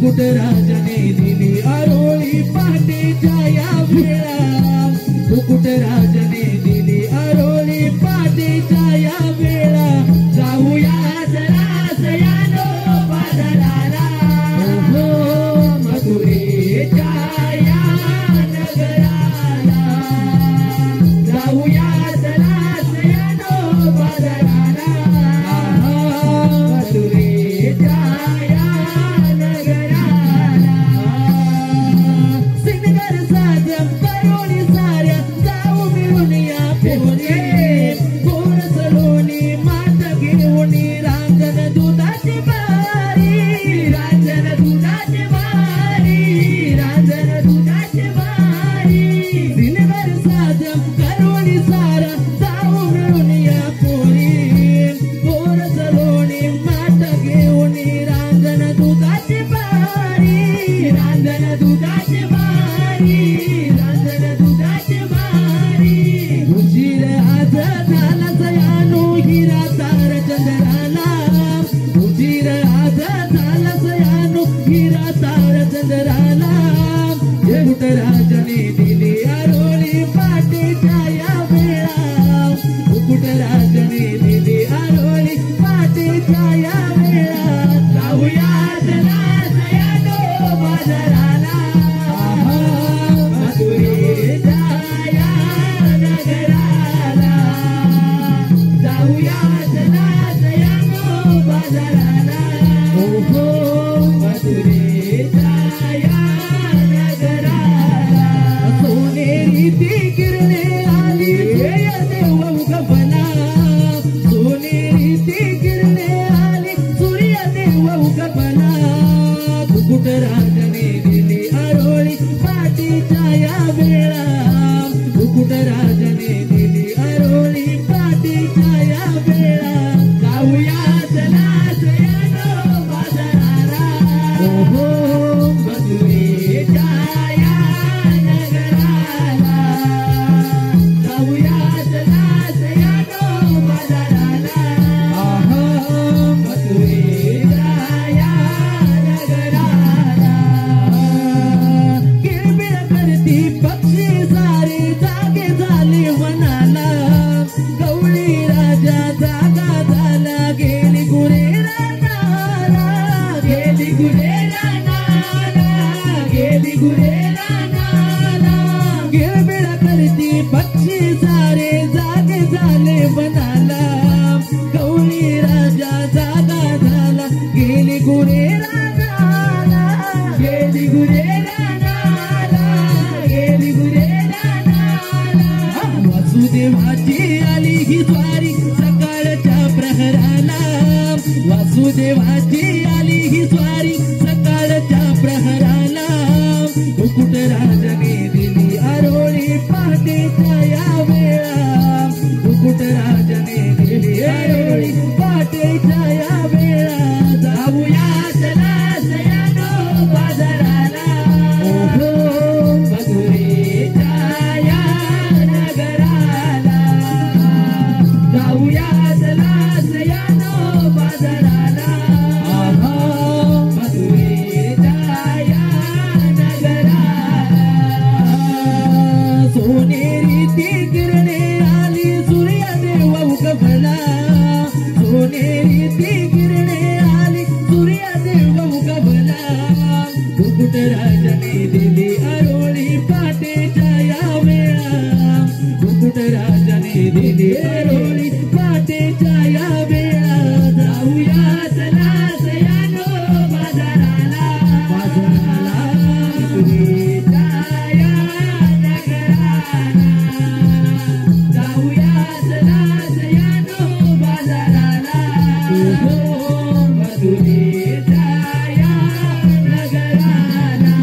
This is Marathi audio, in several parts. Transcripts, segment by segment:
मुकुटराजाने दिली आरोळी पहाटेच्या या वेळा मुकुटराजाने दिली आरोळी पहाटेच्या या वेळा जाऊया जरा सयानो बाजाराला हो मथुरेच्या या नगराला जाऊया जरा सयानो बाजाराला मथुरेच्या मुकुटराजाने दिली आरोळी पहाटेच्या या वेळा मुकुटराजाने दिली आरोळी पहाटेच्या या वेळा जाऊया जरा सयानो बाजाराला मथुरेच्या या नगराला जाऊया जरा सयानो बाजाराला हो मथुरेच्या या ती किरणे आली जय देव उगवला सोनेरी ती किरणे आली सूर्य देव उगवला मुकुटराजाने दिली आरोळी पहाटेच्या या वेळा मुकुटराजाने दिली आरोळी पहाटेच्या या वेळा जाऊया चला सयानो बाजाराला हो मथुरेच्या पक्षी सारे जागे झाले बनाला गवळी राजा जागा झाला गेली गुरेला नाला गेली गुरेला नाला गेली गुरेला नाला वासुदेवाची आली ही स्वारी सकाळच्या प्रहराला वासुदेवाची आली ही स्वारी सकाळच्या प्रहराला मुकुटराजाने दिली आरोळी पहाटेच्या या वेळा मुकुटराजाने दिली आरोळी पहाटेच्या या वेळा जाऊया चला सयानो बाजाराला हो मथुरेच्या या नगराला जाऊया चला सयानो बाजाराला मथुरेच्या या सोनेरी ती किरणे आली सूर्य देव उगवला सोनेरी ती किरणे आली सूर्य देव उगवला मुकुटराजाने दिली आरोळी पहाटेच्या या वेळा मुकुटराजाने दिली आरोळी पहाटेच्या या वेळा जाऊया चला सयानो बाजाराला मथुरेच्या या जाऊया चला सयानो बाजाराला मथुरेच्या या नगराला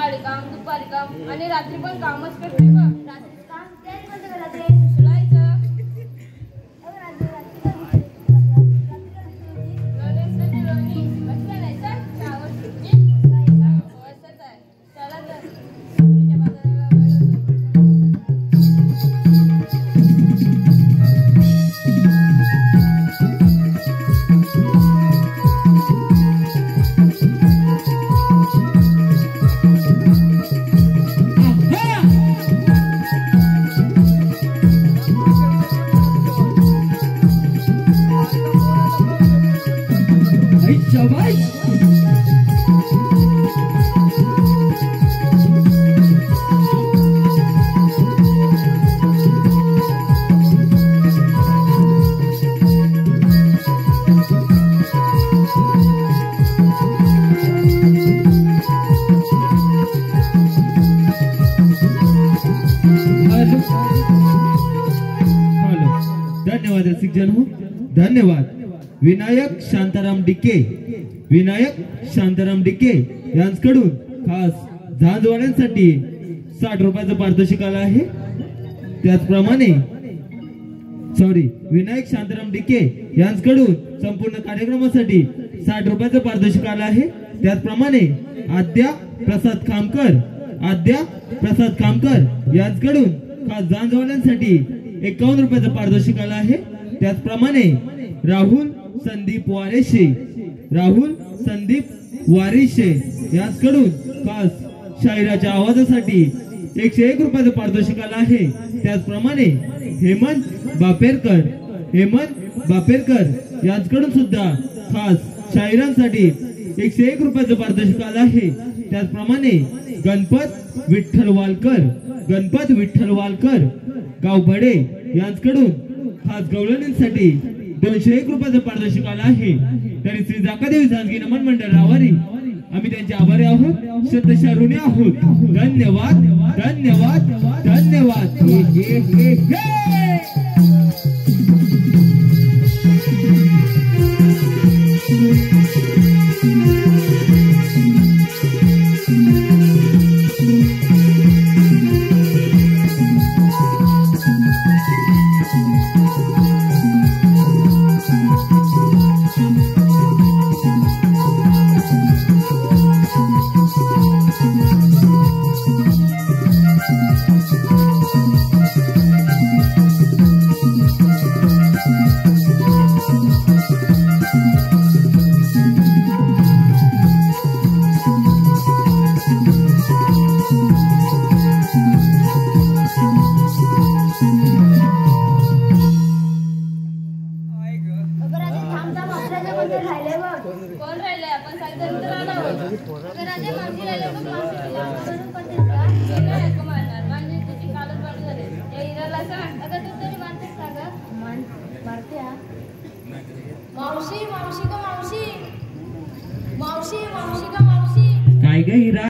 सकाळी काम, दुपारी काम आणि रात्री पण कामच करते बघ. रात्रीच काम त्याने कोणतं करायचं? उचलायचं. अगं रात्री रात्री काय होती? रात्री काय होती? लोणीसाठी लोणी. कसं नाही सर? शावर सुट्टी. असंच आहे. चला तर. तुझ्या बाजाराला वेळ शाबाश. धन्यवाद रसिक जन हो, धन्यवाद. विनायक शांताराम डिके, विनायक शांताराम डिके यांच्याकडून खास झांजवाड्यांसाठी 60 रुपयाचं पारितोषिक आलं आहे. त्याचप्रमाणे विनायक शांताराम डिके यांच्याकडून संपूर्ण कार्यक्रमासाठी 60 रुपयाचं पारितोषिक आलं आहे. त्याचप्रमाणे आद्या प्रसाद खामकर यांच्याकडून खास झांजवाड्यांसाठी 51 रुपयाचं पारितोषिक आलं आहे. त्याचप्रमाणे राहुल संदीप वारिशे यांच्याकडून खास शायराच्या आवाजासाठी 101 रुपयाचं पारितोषिक आलं आहे. त्याचप्रमाणे हेमंत बापेरकर यांच्याकडून सुद्धा खास शायरांसाठी 101 रुपयाचं पारितोषिक आलं आहे. त्याचप्रमाणे गणपत विठ्ठल वालकर गावभडे यांच्याकडून खास गवळणींसाठी 201 रुपयाचं पारितोषिक आलं आहे. तरी श्री जाकादेवी जानकी नमन मंडळ रावारी आम्ही त्यांचे आभारी आहोत, श्रद्धेच्या ऋणी आहोत. धन्यवाद धन्यवाद धन्यवाद. कोण राहिलंय? आपण सांगितलं तर आलो. अगं राजा मावशी राहिले बघ, मावशी तुला म्हणून करतेस का? नाही ऐकू मारणार. म्हणजे तुझी कालच वाढ झाली. या हिराला सांग. अगं तू तरी मानतेस का गं? मारते हा. मावशी मावशी का मावशी? मावशी मावशी का मावशी? काय ग हिरा?